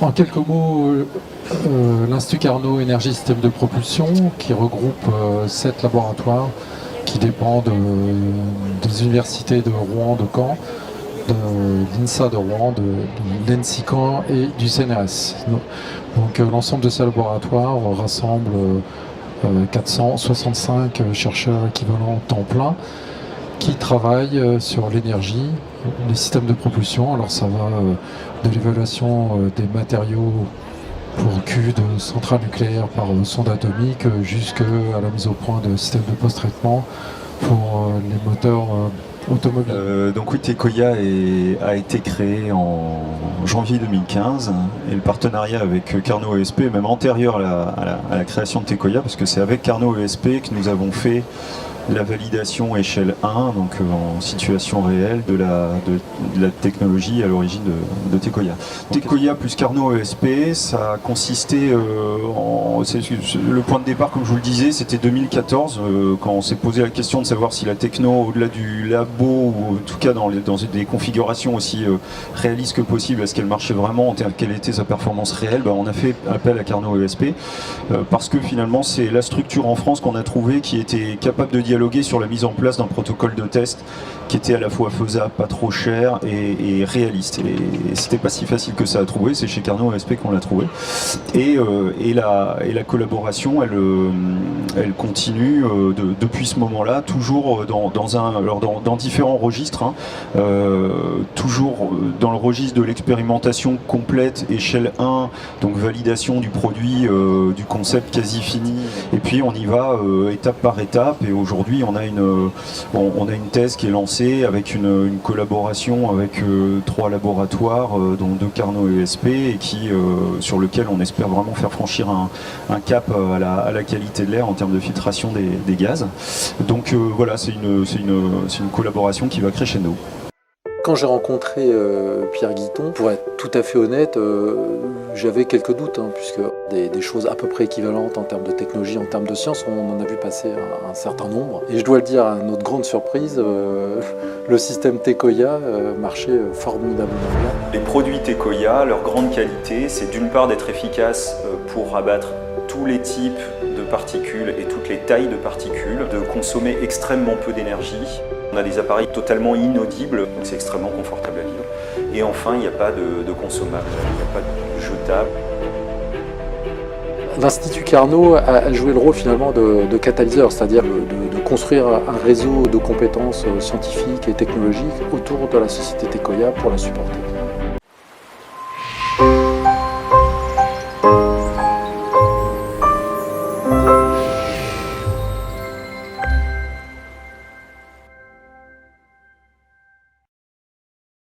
En quelques mots, l'Institut Carnot Énergie Système de Propulsion, qui regroupe 7 laboratoires qui dépendent des universités de Rouen, de Caen, de l'INSA de Rouen, de l'ENSI Caen et du CNRS. Donc l'ensemble de ces laboratoires rassemble 465 chercheurs équivalents temps plein qui travaillent sur l'énergie, les systèmes de propulsion. Alors ça va de l'évaluation des matériaux pour Q de centrales nucléaires par sonde atomique jusqu'à la mise au point de systèmes de post-traitement pour les moteurs automobiles. Donc oui, Tecoya a été créé en janvier 2015 et le partenariat avec Carnot ESP est même antérieur à la création de Tecoya, parce que c'est avec Carnot ESP que nous avons fait la validation échelle 1, donc en situation réelle de la technologie à l'origine de Tecoya. Tecoya plus Carnot ESP, ça a consisté le point de départ, comme je vous le disais, c'était 2014, quand on s'est posé la question de savoir si la techno, au-delà du labo, ou en tout cas dans des configurations aussi réalistes que possible, est-ce qu'elle marchait vraiment, quelle était sa performance réelle, on a fait appel à Carnot ESP, parce que finalement c'est la structure en France qu'on a trouvée qui était capable de dialoguer sur la mise en place d'un protocole de test qui était à la fois faisable, pas trop cher et réaliste. Et c'était pas si facile que ça à trouver, c'est chez Carnot ESP qu'on l'a trouvé. Et la collaboration, elle continue depuis ce moment-là, toujours dans différents registres, toujours dans le registre de l'expérimentation complète, échelle 1, donc validation du produit, du concept quasi fini, et puis on y va étape par étape, et aujourd'hui on a une thèse qui est lancée avec une collaboration avec 3 laboratoires, dont 2 Carnot ESP, et sur lequel on espère vraiment faire franchir un cap à la qualité de l'air en termes de filtration des gaz. Donc voilà, c'est une collaboration qui va crescendo. Quand j'ai rencontré Pierre Guiton, pour être tout à fait honnête, j'avais quelques doutes, puisque des choses à peu près équivalentes en termes de technologie, en termes de science, on en a vu passer un certain nombre. Et je dois le dire, à notre grande surprise, le système Tecoya marchait formidablement bien. Les produits Tecoya, leur grande qualité, c'est d'une part d'être efficace pour abattre tous les types de particules et toutes les tailles de particules, de consommer extrêmement peu d'énergie. On a des appareils totalement inaudibles, donc c'est extrêmement confortable à vivre. Et enfin, il n'y a pas de consommable, il n'y a pas de jetable. L'Institut Carnot a joué le rôle finalement de catalyseur, c'est-à-dire de construire un réseau de compétences scientifiques et technologiques autour de la société Tecoya pour la supporter.